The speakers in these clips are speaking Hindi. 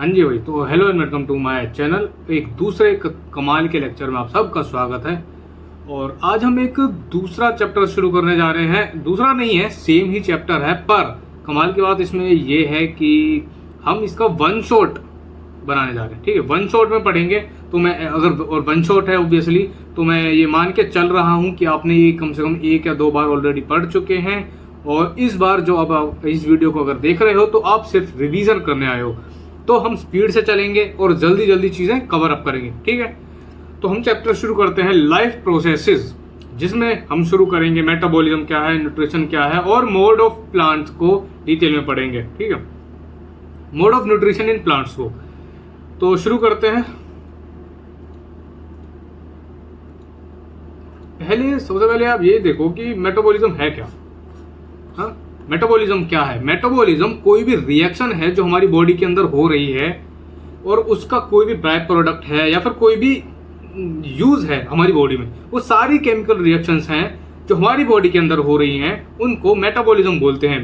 हाँ जी भाई, तो hello and welcome to my channel. एक दूसरे कमाल के लेक्चर में आप सबका स्वागत है। और आज हम एक दूसरा चैप्टर शुरू करने जा रहे हैं। दूसरा नहीं है, सेम ही चैप्टर है, पर कमाल की बात इसमें ये है कि हम इसका वन शॉट बनाने जा रहे हैं। ठीक है, वन शॉट में पढ़ेंगे। तो मैं अगर और वन शॉट है ऑब्वियसली, तो मैं ये मान के चल रहा हूँ कि आपने ये कम से कम एक या दो बार ऑलरेडी पढ़ चुके हैं। और इस बार जो अब आप इस वीडियो को अगर देख रहे हो तो आप सिर्फ रिवीजन करने आए हो। तो हम स्पीड से चलेंगे और जल्दी जल्दी चीजें कवर अप करेंगे। ठीक है, तो हम चैप्टर शुरू करते हैं लाइफ प्रोसेसेस, जिसमें हम शुरू करेंगे मेटाबॉलिज्म क्या है, न्यूट्रिशन क्या है और मोड ऑफ प्लांट्स को डिटेल में पढ़ेंगे। ठीक है, mode of nutrition in plants को तो शुरू करते हैं। सबसे पहले आप ये देखो कि मेटाबॉलिज्म है क्या। हाँ, मेटाबॉलिज्म क्या है? मेटाबॉलिज्म कोई भी रिएक्शन है जो हमारी बॉडी के अंदर हो रही है और उसका कोई भी बाय प्रोडक्ट है या फिर कोई भी यूज है हमारी बॉडी में, वो सारी केमिकल रिएक्शंस हैं जो हमारी बॉडी के अंदर हो रही हैं, उनको मेटाबॉलिज्म बोलते हैं।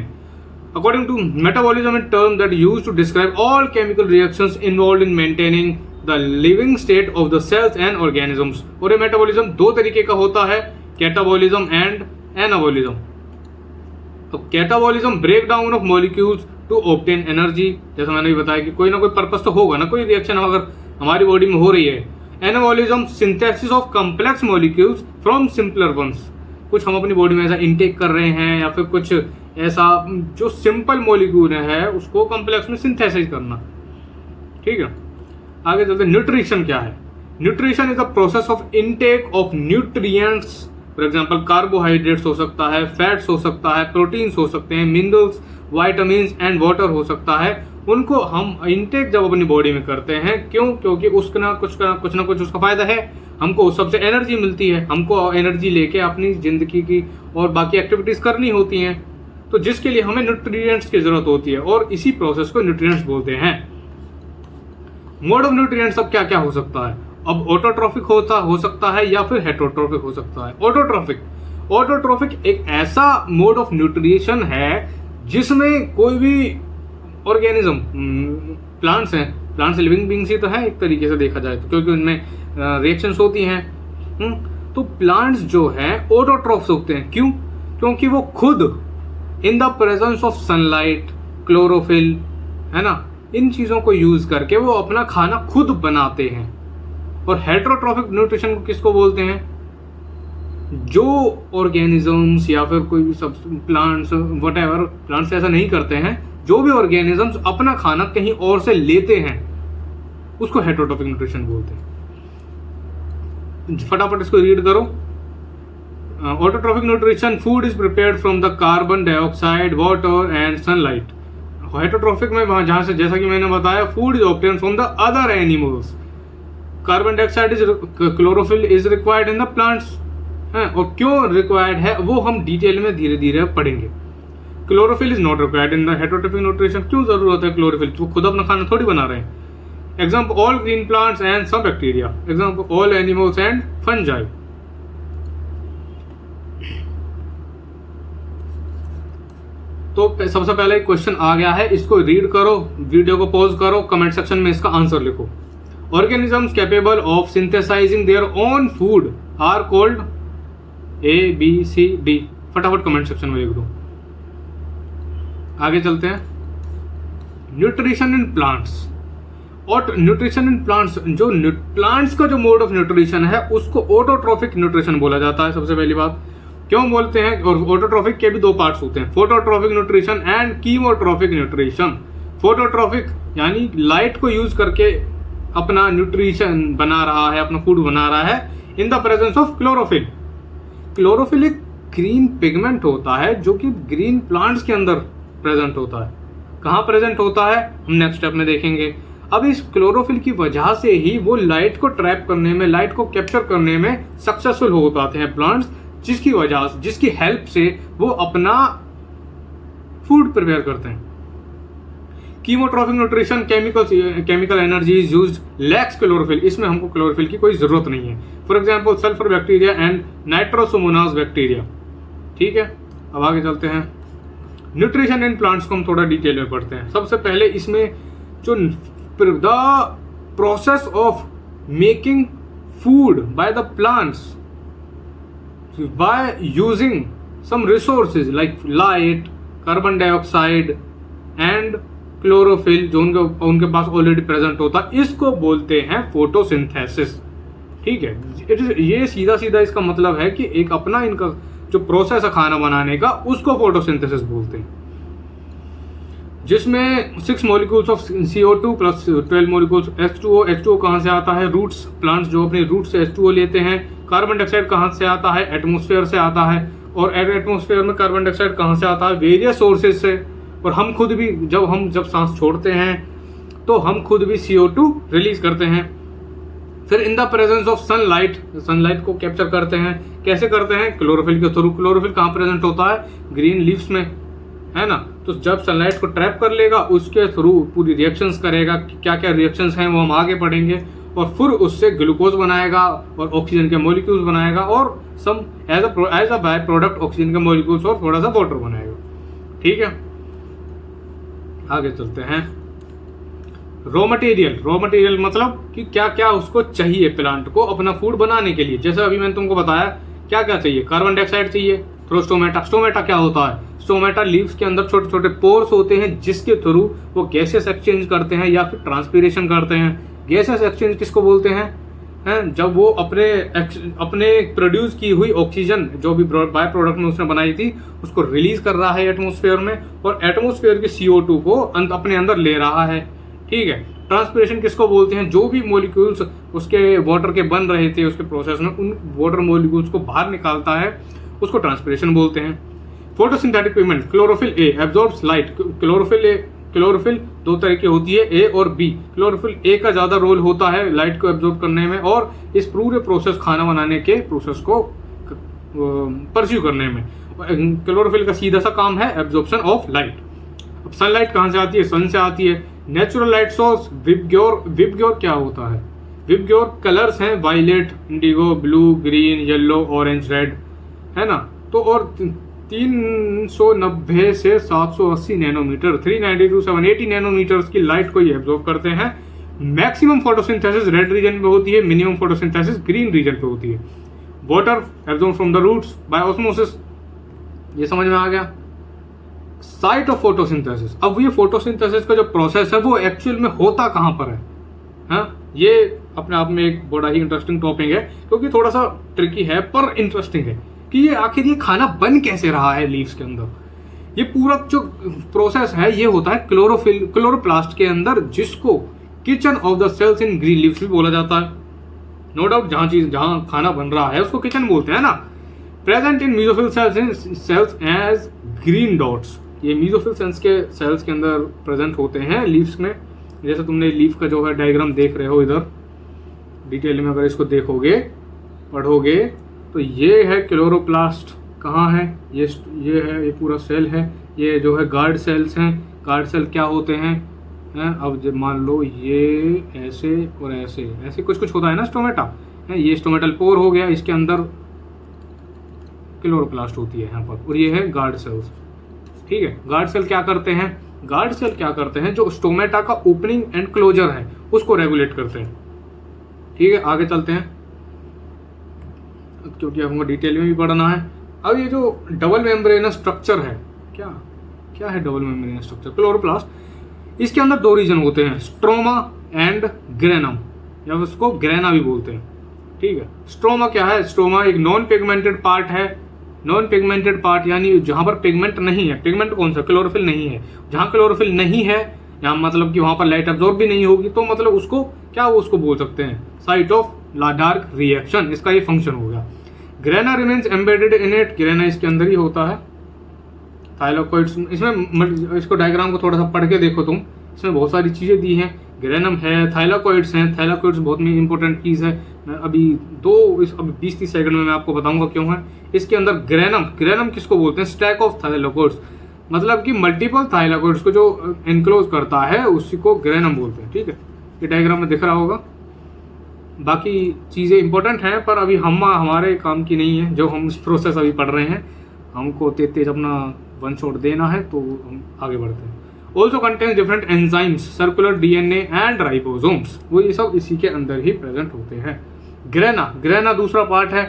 According to metabolism, a term that used to describe all chemical reactions involved in maintaining the living state of the cells and organisms। और ये मेटाबॉलिज्म दो तरीके का होता है, कैटाबॉलिज्म एंड एनाबॉलिज्म। तो catabolism break down of molecules to obtain energy, जैसा मैंने भी बताया कि कोई ना कोई पर्पस तो होगा ना, कोई रिएक्शन अगर हमारी बॉडी में हो रही है। Anabolism synthesis of complex molecules from simpler ones, कुछ हम अपनी बॉडी में ऐसा इनटेक कर रहे हैं या फिर कुछ ऐसा जो सिंपल मॉलिक्यूल है उसको कॉम्प्लेक्स में सिंथेसिस करना। ठीक है, आगे चलते। न्यूट्रिशन क्या है? Nutrition is the process of intake of nutrients. For example carbohydrates हो सकता है, फैट्स हो सकता है, प्रोटीन्स हो सकते हैं, मिनरल्स, वाइटामिन्स एंड वाटर हो सकता है। उनको हम इनटेक जब अपनी बॉडी में करते हैं, क्यों? क्योंकि उसका ना कुछ उसका फायदा है। हमको सबसे एनर्जी मिलती है, हमको एनर्जी लेके अपनी जिंदगी की और बाकी एक्टिविटीज करनी होती हैं, तो जिसके लिए हमें न्यूट्रिएंट्स की जरूरत होती है और इसी प्रोसेस को न्यूट्रिएंट्स बोलते हैं। मोड ऑफ न्यूट्रिएंट्स अब क्या क्या हो सकता है? अब ऑटोट्रोफिक हो सकता है या फिर हेटरोट्रोफिक हो सकता है। ऑटोट्रोफिक एक ऐसा मोड ऑफ न्यूट्रिशन है जिसमें कोई भी ऑर्गेनिज्म, प्लांट्स हैं, प्लांट्स लिविंग बींग्स ही तो है एक तरीके से देखा जाए तो, क्योंकि उनमें रिएक्शंस होती हैं। तो प्लांट्स जो हैं ऑटोट्रोफ्स होते हैं। क्यों? क्योंकि वो खुद इन the presence of sunlight, chlorophyll, है ना, इन चीजों को यूज करके वो अपना खाना खुद बनाते हैं। और हेटरोट्रोफिक न्यूट्रिशन को किसको बोलते हैं? जो ऑर्गेनिजम्स या फिर कोई भी सब प्लांट्स, व्हाटएवर, प्लांट्स ऐसा नहीं करते हैं, जो भी ऑर्गेनिजम्स अपना खाना कहीं और से लेते हैं उसको हेटरोट्रोफिक न्यूट्रिशन बोलते हैं। फटाफट इसको रीड करो। Autotrophic nutrition, food is prepared from the carbon dioxide, water and sunlight. Heterotrophic में वहां जहां से, जैसा कि मैंने बताया, food is obtained from the other animals. Carbon dioxide is, chlorophyll is required in the plants. और क्यों रिक्वायर्ड है वो हम डिटेल में धीरे धीरे पढ़ेंगे। Chlorophyll is not required in the heterotrophic nutrition. क्यों जरूरत है क्लोरोफिल? वो खुद अपना खाना थोड़ी बना रहे हैं। Example all green plants and some bacteria. Example all animals and fungi. तो सबसे पहले क्वेश्चन आ गया है, इसको रीड करो, वीडियो को पॉज करो, कमेंट सेक्शन में इसका आंसर लिखो। Organisms capable of synthesizing their own food are called A, B, C, D। फटाफट कमेंट सेक्शन में लिख दो। आगे चलते हैं। Nutrition in plants. और न्यूट्रिशन इन प्लांट्स, जो प्लांट्स का जो मोड ऑफ न्यूट्रिशन है उसको ऑटोट्रोफिक न्यूट्रिशन बोला जाता है। सबसे पहली बात क्यों बोलते हैं? और ऑटोट्रोफिक के भी दो पार्ट्स होते हैं, phototrophic nutrition and chemotrophic nutrition. Phototrophic यानी लाइट को यूज करके अपना न्यूट्रिशन बना रहा है, अपना फूड बना रहा है इन the presence of chlorophyll. Chlorophyll एक ग्रीन पिगमेंट होता है जो कि ग्रीन प्लांट्स के अंदर प्रेजेंट होता है। कहाँ प्रेजेंट होता है हम नेक्स्ट स्टेप में देखेंगे। अब इस क्लोरोफिल की वजह से ही वो लाइट को ट्रैप करने में, लाइट को कैप्चर करने में सक्सेसफुल हो पाते हैं प्लांट्स, जिसकी हेल्प से वो अपना फूड प्रिपेयर करते हैं। Chemotrophic nutrition, chemical energy is used, lacks chlorophyll. इसमें हमको क्लोरोफिल की कोई जरूरत नहीं है। For example sulphur bacteria and nitrosomonas bacteria. ठीक है, अब आगे चलते हैं। न्यूट्रिशन इन प्लांट्स को हम थोड़ा डिटेल में पढ़ते हैं। सबसे पहले इसमें जो the process of making food by the plants by using some resources like light, carbon dioxide and chlorophyll जो उनके पास ऑलरेडी प्रेजेंट होता है, इसको बोलते हैं फोटोसिंथेसिस। ठीक है, ये सीधा सीधा इसका मतलब है कि एक अपना इनका जो प्रोसेस है खाना बनाने का, उसको फोटोसिंथेसिस बोलते हैं, जिसमें 6 molecules of CO2 plus 12 molecules H2O। H2O कहाँ से आता है? रूट्स, प्लांट्स जो अपने रूट से H2O लेते हैं। कार्बन डाइऑक्साइड कहाँ से आता है? एटमॉस्फेयर से आता है। और एटमॉस्फेयर में कार्बन डाइऑक्साइड कहाँ से आता है? वेरियस सोर्सेज से। और हम खुद भी जब सांस छोड़ते हैं तो हम खुद भी CO2 रिलीज करते हैं। फिर इन द प्रेजेंस ऑफ सनलाइट को कैप्चर करते हैं। कैसे करते हैं? क्लोरोफिल के थ्रू। क्लोरोफिल कहाँ प्रेजेंट होता है? ग्रीन लीव्स में, है ना। तो जब सनलाइट को ट्रैप कर लेगा, उसके थ्रू पूरी रिएक्शंस करेगा। क्या क्या रिएक्शंस हैं वो हम आगे पढ़ेंगे। और फिर उससे ग्लूकोज बनाएगा और ऑक्सीजन के मॉलिक्यूल्स बनाएगा, और some as a by product oxygen के मॉलिक्यूल्स और थोड़ा सा वाटर बनाएगा। ठीक है, आगे चलते हैं। रॉ मटेरियल मतलब कि क्या क्या उसको चाहिए प्लांट को अपना फूड बनाने के लिए। जैसे अभी मैंने तुमको बताया क्या क्या चाहिए। कार्बन डाइऑक्साइड चाहिए थ्रू स्टोमेटा क्या होता है? स्टोमेटा लीव्स के अंदर छोटे छोटे पोर्स होते हैं, जिसके थ्रू वो गैसेस एक्सचेंज करते हैं या फिर ट्रांसपीरेशन करते हैं। गैसेस एक्सचेंज किसको बोलते हैं? जब वो अपने प्रोड्यूस की हुई ऑक्सीजन जो भी बाय प्रोडक्ट में उसने बनाई थी, उसको रिलीज कर रहा है एटमॉस्फेयर में, और एटमॉस्फेयर के CO2 को अपने अंदर ले रहा है। ठीक है, ट्रांसपीरेशन किसको बोलते हैं? जो भी मॉलिक्यूल्स उसके वाटर के बन रहे थे उसके प्रोसेस में, उन वाटर मॉलिक्यूल्स को बाहर निकालता है, उसको ट्रांसपीरेशन बोलते हैं। Photosynthetic pigment chlorophyll A absorbs light. Chlorophyll 2 तरह की होती है, ए और बी। क्लोरोफिल ए का ज्यादा रोल होता है लाइट को एब्जॉर्ब करने में और इस पूरे प्रोसेस खाना बनाने के प्रोसेस को परस्यू करने में। क्लोरोफिल का सीधा सा काम है एब्जॉर्प्शन ऑफ लाइट। अब सनलाइट कहाँ से आती है? सन से आती है। नेचुरल लाइट सोर्स विबग्योर क्या होता है? विबग्योर कलर्स हैं violet, indigo, blue, green, yellow, orange, red, है ना। तो और 390 से 780 नैनोमीटर, 390 to 780 नैनोमीटर्स की लाइट को ये एब्जॉर्ब करते हैं। मैक्सिमम फोटोसिंथेसिस रेड रीजन पे होती है, मिनिमम फोटोसिंथेसिस ग्रीन रीजन पे होती है। Water absorb from the roots by osmosis, ये समझ में आ गया। साइट ऑफ फोटोसिंथेसिस, अब ये फोटोसिंथेसिस का जो प्रोसेस है वो एक्चुअल में होता कहाँ पर है? हाँ, ये अपने आप में एक बड़ा ही इंटरेस्टिंग टॉपिक है, क्योंकि थोड़ा सा ट्रिकी है पर इंटरेस्टिंग है कि ये आखिर ये खाना बन कैसे रहा है लीव्स के अंदर। ये पूरा जो प्रोसेस है ये होता है क्लोरोप्लास्ट के अंदर, जिसको kitchen of the cells in green leaves भी बोला जाता है। नो डाउट जहां खाना बन रहा है उसको किचन बोलते हैं ना। Present in mesophyll cells as green dots, ये मीजोफिल सेल्स के अंदर प्रेजेंट होते हैं लीव्स में। जैसे तुमने लीफ का जो है डायग्राम देख रहे हो इधर डिटेल में, अगर इसको देखोगे पढ़ोगे तो ये है क्लोरोप्लास्ट। कहाँ है? ये है, ये पूरा सेल है। ये जो है गार्ड सेल्स हैं। गार्ड सेल क्या होते हैं? अब जब मान लो ये ऐसे और ऐसे कुछ होता है ना स्टोमेटा है। ये स्टोमेटल पोर हो गया, इसके अंदर क्लोरोप्लास्ट होती है यहाँ पर, और ये है गार्ड सेल्स। ठीक है, गार्ड सेल क्या करते हैं? जो स्टोमेटा का ओपनिंग एंड क्लोजर है उसको रेगुलेट करते हैं। ठीक है, आगे चलते हैं क्योंकि हमको डिटेल में भी पढ़ना है। अब ये जो डबल मेम्ब्रेनस स्ट्रक्चर है, क्या है डबल मेम्ब्रेनस स्ट्रक्चर? क्लोरोप्लास्ट, इसके अंदर 2 रीजन होते हैं, स्ट्रोमा एंड ग्रेनम, या उसको ग्रेना भी बोलते हैं। ठीक है, स्ट्रोमा क्या है? स्ट्रोमा एक नॉन पिगमेंटेड पार्ट है। नॉन पिगमेंटेड पार्ट यानी जहां पर पिगमेंट नहीं है। पिगमेंट कौन सा? क्लोरोफिल नहीं है। जहां क्लोरोफिल नहीं है, यहाँ मतलब कि वहां पर लाइट एब्जॉर्ब भी नहीं होगी, तो मतलब उसको क्या उसको बोल सकते हैं? साइट ऑफ डार्क रिएक्शन, इसका ये फंक्शन हो गया। Grana remains embedded in it, grana इसके अंदर ही होता है। थाइलाकोइड्स, इसमें इसको डायग्राम को थोड़ा सा पढ़ के देखो तुम, इसमें बहुत सारी चीजें दी हैं। ग्रेनम है, थाइलाकोइड्स हैं। थाइलाकोइड्स बहुत ही इंपॉर्टेंट चीज है। मैं अभी 20-30 सेकंड में मैं आपको बताऊंगा क्यों है। इसके अंदर ग्रेनम किसको बोलते हैं? स्टैक ऑफ थाइलाकोइड्स, मतलब कि मल्टीपल थाइलाकोइड्स को जो एनक्लोज करता है उसी को ग्रेनम बोलते हैं। ठीक है, ये डायग्राम में दिख रहा होगा। बाकी चीज़ें इंपॉर्टेंट हैं पर अभी हमारे काम की नहीं है, जो हम इस प्रोसेस अभी पढ़ रहे हैं। हमको तेज अपना वन शॉट देना है तो हम आगे बढ़ते हैं। Also contains different enzymes, circular DNA and ribosomes, वो ये सब इसी के अंदर ही प्रेजेंट होते हैं। ग्रेना दूसरा पार्ट है।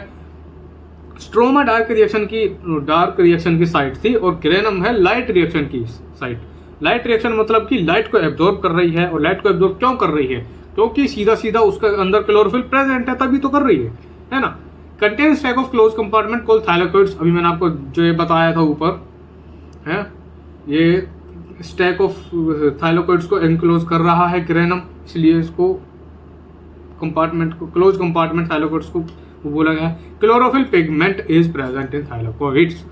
स्ट्रोमा डार्क रिएक्शन की साइट थी और ग्रेनम है लाइट रिएक्शन की साइट। लाइट रिएक्शन मतलब कि लाइट को एब्जॉर्ब कर रही है, और लाइट को एब्जॉर्ब क्यों कर रही है? क्योंकि सीधा सीधा उसके अंदर क्लोरोफिल प्रेजेंट है, तभी तो कर रही है ना। Contains stack of close compartment called thylakoids, अभी मैंने आपको जो ये बताया था ऊपर है, ये स्टैक ऑफ थाइलाकोइड्स को एनक्लोज कर रहा है ग्रेनम, इसलिए इसको कंपार्टमेंट को क्लोज कंपार्टमेंट थाइलाकोइड्स को वो बोला गया है। Chlorophyll pigment is present in thylakoids,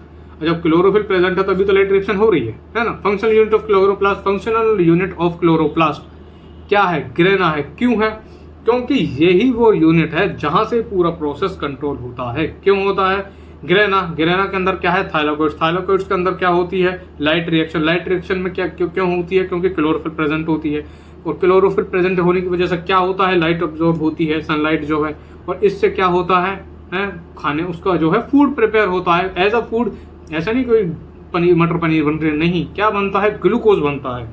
जब क्लोरोफिल प्रेजेंट है तभी तो लाइट रिएक्शन हो रही है ना। Functional unit of chloroplast, functional unit of chloroplast क्या है? ग्रेना है। क्यों है? क्योंकि यही वो यूनिट है जहां से पूरा प्रोसेस कंट्रोल होता है। क्यों होता है? ग्रेना के अंदर क्या है? थाइलाकोइड्स। थाइलाकोइड्स के अंदर क्या होती है? Light reaction. लाइट रिएक्शन में क्या क्यों होती है? क्योंकि क्लोरोफिल प्रेजेंट होती है, और क्लोरोफिल प्रेजेंट होने की वजह से क्या होता है? लाइट अब्जॉर्ब होती है, सनलाइट जो है, और इससे क्या होता है? खाने उसका जो है फूड प्रिपेयर होता है एज अ फूड। ऐसा नहीं कोई मटर पनीर बन रही, नहीं, क्या बनता है? ग्लूकोज बनता है,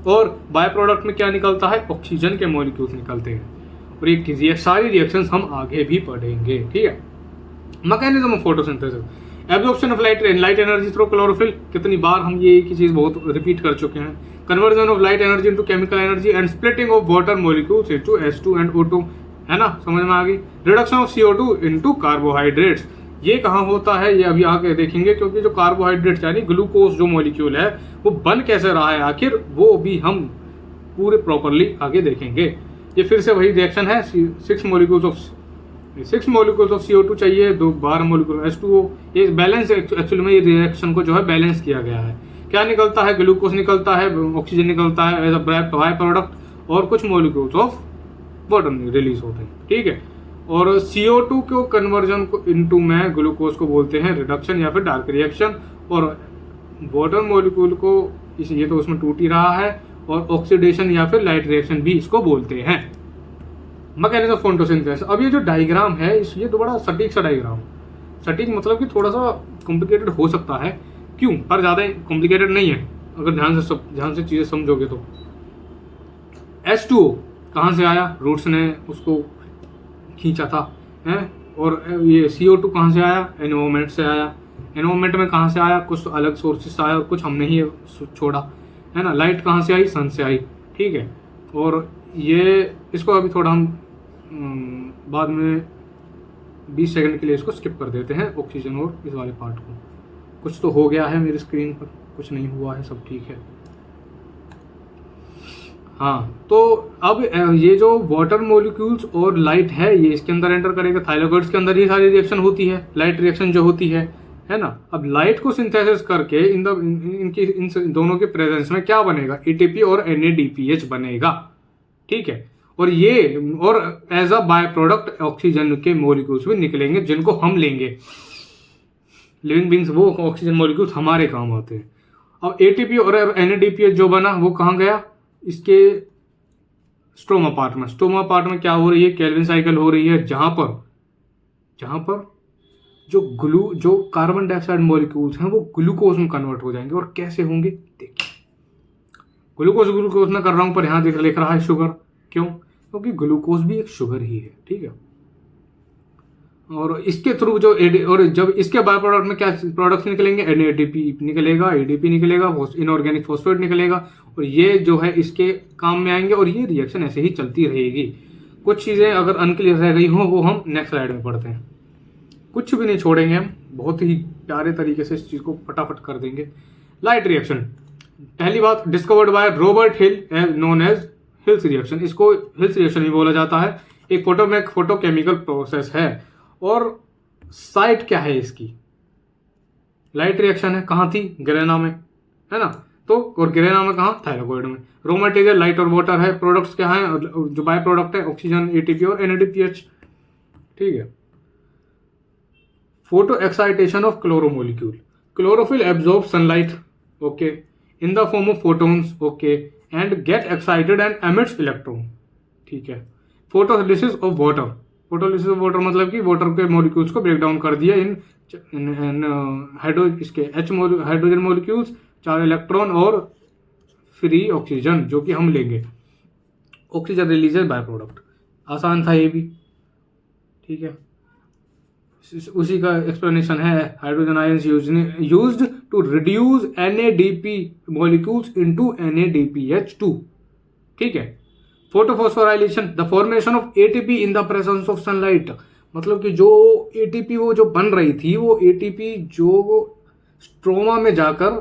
और बाय प्रोडक्ट में क्या निकलता है? ऑक्सीजन के मॉलिक्यूल्स निकलते हैं। और ये सारी रिएक्शंस हम आगे भी पढ़ेंगे, ठीक है। Mechanism of photosynthesis, absorption of light energy through chlorophyll, कितनी बार हम ये एक ही चीज बहुत रिपीट कर चुके हैं। Conversion of light energy into chemical energy and splitting of water molecules into H2 and O2, है ना, समझ में आ गई। Reduction of CO2 into carbohydrates, ये कहाँ होता है? ये अभी आगे देखेंगे, क्योंकि जो कार्बोहाइड्रेट्स यानी ग्लूकोज जो मॉलिक्यूल है वो बन कैसे रहा है आखिर, वो भी हम पूरे प्रॉपरली आगे देखेंगे। ये फिर से वही रिएक्शन है, 6 मॉलिक्यूल्स ऑफ CO2 चाहिए, 12 मॉलिक्यूल H2O। ये बैलेंस एक्चुअली में ये रिएक्शन को जो है बैलेंस किया गया है। क्या निकलता है? ग्लूकोज निकलता है, ऑक्सीजन निकलता है एज अ बाय प्रोडक्ट, और कुछ मॉलिक्यूल्स ऑफ वाटर रिलीज होते हैं, ठीक है। और CO2 को कन्वर्जन को इनटू में ग्लूकोज को बोलते हैं रिडक्शन या फिर डार्क रिएक्शन, और वाटर मॉलिक्यूल को ये तो उसमें टूट ही रहा है, और ऑक्सीडेशन या फिर लाइट रिएक्शन भी इसको बोलते हैं। मैकेनिज्म ऑफ फोटोसिंथेसिस, अब ये जो डायग्राम है ये तो बड़ा सटीक सा डायग्राम, सटीक मतलब कि थोड़ा सा कॉम्प्लिकेटेड हो सकता है, क्यों, पर ज़्यादा कॉम्प्लिकेटेड नहीं है अगर ध्यान से चीज़ें समझोगे तो। H2O कहाँ से आया? रूट्स ने उसको खींचा था, है। और ये CO2 कहाँ से आया? एनवायरमेंट से आया। एनवायरमेंट में कहाँ से आया? कुछ अलग सोर्सेज से आया और कुछ हमने ही छोड़ा, है ना। लाइट कहाँ से आई? सन से आई, ठीक है। और ये इसको अभी थोड़ा हम बाद में 20 सेकंड के लिए इसको स्किप कर देते हैं, ऑक्सीजन और इस वाले पार्ट को। कुछ तो हो गया है मेरी स्क्रीन पर, कुछ नहीं हुआ है, सब ठीक है। हाँ, तो अब ये जो वाटर मॉलिक्यूल्स और लाइट है ये इसके अंदर एंटर करेगा। थाइलाकोइड्स के अंदर ही सारी रिएक्शन होती है, लाइट रिएक्शन जो होती है ना। अब लाइट को सिंथेसिस करके इन दोनों के प्रेजेंस में क्या बनेगा? ATP और NADPH बनेगा, ठीक है। और as a by product oxygen के मॉलिक्यूल्स भी निकलेंगे, जिनको हम लेंगे। लिविंग बींग्स, वो ऑक्सीजन मॉलिक्यूल्स हमारे काम आते हैं। अब ATP और NADPH जो बना वो कहाँ गया? इसके स्ट्रोमा पार्ट में क्या हो रही है? केल्विन साइकिल हो रही है, जहां पर जो कार्बन डाइऑक्साइड मॉलिक्यूल्स हैं वो ग्लूकोज में कन्वर्ट हो जाएंगे। और कैसे होंगे देखिए, ग्लूकोज में कर रहा हूं, पर यहां लिख रहा है शुगर। क्यों? क्योंकि ग्लूकोज भी एक शुगर ही है, ठीक है। और इसके थ्रू और जब इसके बाय प्रोडक्ट में क्या प्रोडक्ट्स निकलेंगे? NADP निकलेगा, ADP निकलेगा, इनऑर्गेनिक फॉस्फेट निकलेगा, और ये जो है इसके काम में आएंगे। और ये रिएक्शन ऐसे ही चलती रहेगी। कुछ चीज़ें अगर अनक्लियर रह गई हों वो हम नेक्स्ट स्लाइड में पढ़ते हैं, कुछ भी नहीं छोड़ेंगे हम, बहुत ही प्यारे तरीके से इस चीज़ को फटाफट कर देंगे। लाइट रिएक्शन, पहली बात discovered by Robert Hill known as Hill's reaction. इसको हिल्स रिएक्शन भी बोला जाता है। एक फोटोकेमिकल प्रोसेस है। और साइट क्या है इसकी? लाइट रिएक्शन है, कहाँ थी? ग्रेना में, है ना। तो और ग्रेना में कहाँ? थाइलाकोइड में। रॉ मटेरियल लाइट और वाटर है, प्रोडक्ट्स क्या है? जो बाय प्रोडक्ट है ऑक्सीजन, ATP और NADPH, ठीक है। Photo excitation of chloro molecule, chlorophyll absorb sunlight, okay, in the form of photons, okay, and get excited and emits electron, ठीक है। Photolysis of water, photolysis of water मतलब कि वाटर के मॉलिक्यूल्स को ब्रेक डाउन कर दिया इन हाइड्रोजन मॉलिक्यूल्स, 4 इलेक्ट्रॉन और फ्री ऑक्सीजन जो कि हम लेंगे, ऑक्सीजन रिलीजेड बाय प्रोडक्ट। आसान था ये भी, ठीक है। उसी का एक्सप्लेनेशन है, hydrogen ions used to reduce NADP molecules into NADPH2, ठीक है। Photophosphorylation, the formation of ATP in the presence of sunlight, मतलब कि जो ATP वो जो बन रही थी, वो ATP जो स्ट्रोमा में जाकर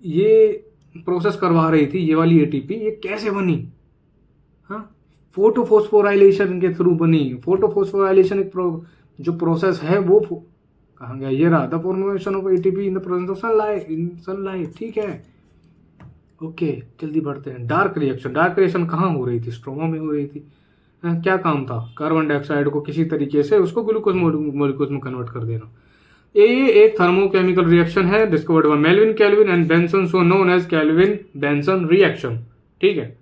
ये प्रोसेस करवा रही थी, ये वाली ATP, ये कैसे बनी? हाँ, फोटोफॉस्फोराइलेशन के थ्रू बनी। फोटोफॉस्फोराइलेशन एक जो प्रोसेस है वो कहाँ गया, ये रहा, the formation of ATP in the presence of sunlight, ठीक है। ओके, जल्दी बढ़ते हैं। डार्क रिएक्शन कहाँ हो रही थी? स्ट्रोमा में हो रही थी। क्या काम था? कार्बन डाइऑक्साइड को किसी तरीके से उसको ग्लूकोज मॉलिक्यूल्स में कन्वर्ट कर देना। ये एक थर्मोकेमिकल रिएक्शन है discovered by Melvin Calvin and Benson, so known as Calvin Benson reaction, ठीक है।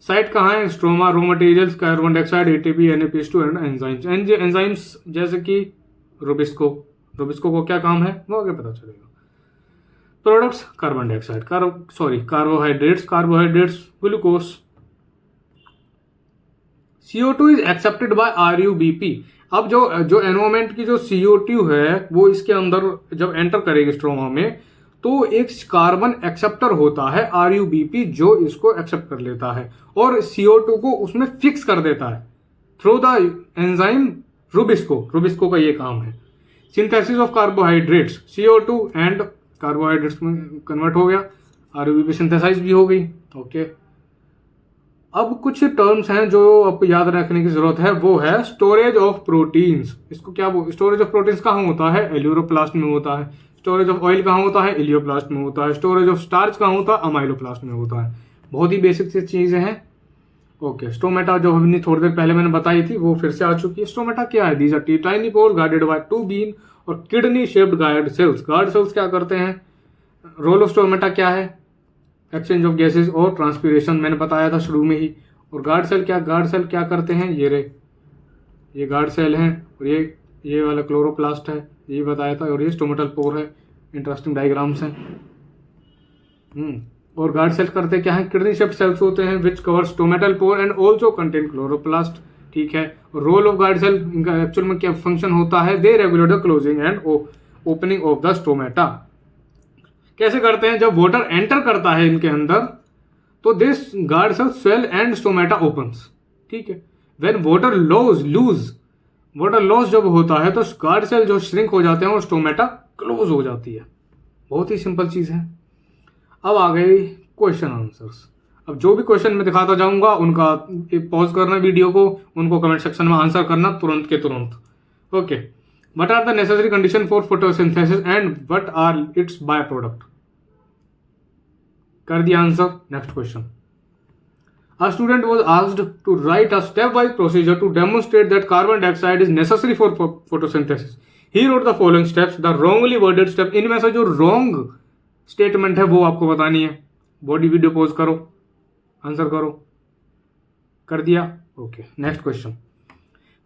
साइट कहाँ है? Stroma, raw materials, carbon dioxide, ATP, NAPH2 and enzymes. Enzymes जैसे कि रुबिस्को को क्या काम है वो आगे पता चलेगा। Products, carbon dioxide, carbohydrates, glucose. CO2 is accepted by RUBP। अब जो एनवायरमेंट की जो CO2 है वो इसके अंदर जब एंटर करेगी स्ट्रोमा में, तो एक कार्बन एक्सेप्टर होता है RUBP जो इसको एक्सेप्ट कर लेता है और CO2 को उसमें फिक्स कर देता है थ्रू द एंजाइम रुबिस्को का ये काम है। Synthesis of carbohydrates, CO2 and carbohydrates में कन्वर्ट हो गया, RUBP सिंथेसाइज भी हो गई, ओके। अब कुछ टर्म्स हैं जो आपको याद रखने की जरूरत है, वो है स्टोरेज ऑफ प्रोटीन्स। इसको क्या स्टोरेज ऑफ प्रोटीन्स कहाँ होता है? एल्यूरोप्लास्ट में होता है। स्टोरेज ऑफ ऑयल कहाँ होता है? इलियोप्लास्ट में होता है। स्टोरेज ऑफ स्टार्च कहाँ होता है? अमाइलोप्लास्ट में होता है। बहुत ही बेसिक सी चीजें हैं, ओके। स्टोमेटा जो हमने थोड़ी देर पहले मैंने बताई थी वो फिर से आ चुकी है। स्टोमेटा क्या है? These are tiny pores guarded by 2 bean और kidney shaped guard cells. Guard cells क्या करते हैं? रोल ऑफ स्टोमेटा क्या है? एक्सचेंज ऑफ गैसेज और ट्रांसपीरेशन, मैंने बताया था शुरू में ही। और गार्ड सेल क्या करते हैं? ये गार्ड सेल हैं और ये वाला क्लोरोप्लास्ट है, ये बताया था। और ये स्टोमेटल पोर है, इंटरेस्टिंग डायग्राम्स हैं। और गार्ड सेल करते क्या है? किडनी शेप्ड सेल्स होते हैं which cover stomatal pore and also contain chloroplast, ठीक है। रोल ऑफ गार्ड सेल, इनका एक्चुअल में क्या फंक्शन होता है? They regulate the closing and opening of the stomata. कैसे करते हैं? जब वाटर एंटर करता है इनके अंदर तो this guard cell swell and stomata opens, ठीक है। व्हेन वाटर लॉस जब होता है तो गार्ड सेल जो श्रिंक हो जाते हैं और स्टोमेटा क्लोज हो जाती है। बहुत ही सिंपल चीज है। अब आ गई क्वेश्चन आंसर्स। अब जो भी क्वेश्चन मैं दिखाता जाऊंगा उनका पॉज करना वीडियो को, उनको कमेंट सेक्शन में आंसर करना तुरंत के तुरंत, okay. What are the necessary condition for photosynthesis and what are its by product? कर दिया answer. Next question. A student was asked to write a step-wise procedure to demonstrate that carbon dioxide is necessary for photosynthesis. He wrote the following steps. The wrongly worded step, इनमें से जो wrong statement है वो आपको बतानी है। बॉडी वीडियो पॉज करो, आंसर करो। कर दिया, okay. Next question.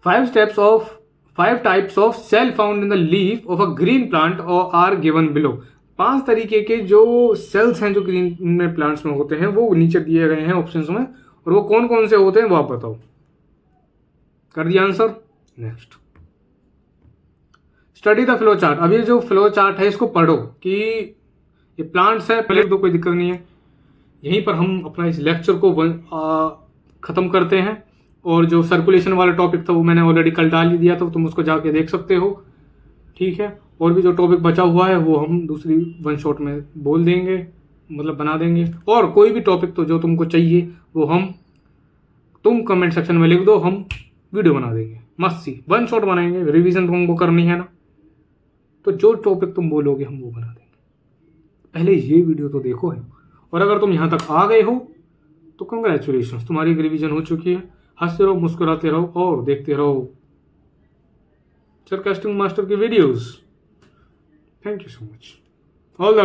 5 types of cell found in the leaf of a green plant or are given below. 5 तरीके के जो सेल्स हैं जो ग्रीन में प्लांट्स में होते हैं वो नीचे दिए गए हैं ऑप्शंस में, और वो कौन कौन से होते हैं वो आप बताओ। कर दिया answer. Next, study the flow chart. अब ये जो फ्लो चार्ट है इसको पढ़ो कि ये प्लांट्स है, पहले तो कोई दिक्कत नहीं है। यहीं पर हम अपना इस लेक्चर को खत्म करते हैं। और जो सर्कुलेशन वाला टॉपिक था वो मैंने ऑलरेडी कल डाल ही दिया था, तुम उसको जाके देख सकते हो, ठीक है। और भी जो टॉपिक बचा हुआ है वो हम दूसरी वन शॉट में बोल देंगे, मतलब बना देंगे। और कोई भी टॉपिक तो जो तुमको चाहिए वो तुम कमेंट सेक्शन में लिख दो, हम वीडियो बना देंगे मस्त सी, वन शॉट बनाएंगे। रिवीजन तुमको करनी है ना, तो जो टॉपिक तुम बोलोगे हम वो बना देंगे। पहले ये वीडियो तो देखो है। और अगर तुम यहाँ तक आ गए हो तो कंग्रेचुलेशन, तुम्हारी रिवीजन हो चुकी है। हंसते रहो, मुस्कुराते रहो और देखते रहो सरकास्टिक मास्टर की videos. Thank you so much. All the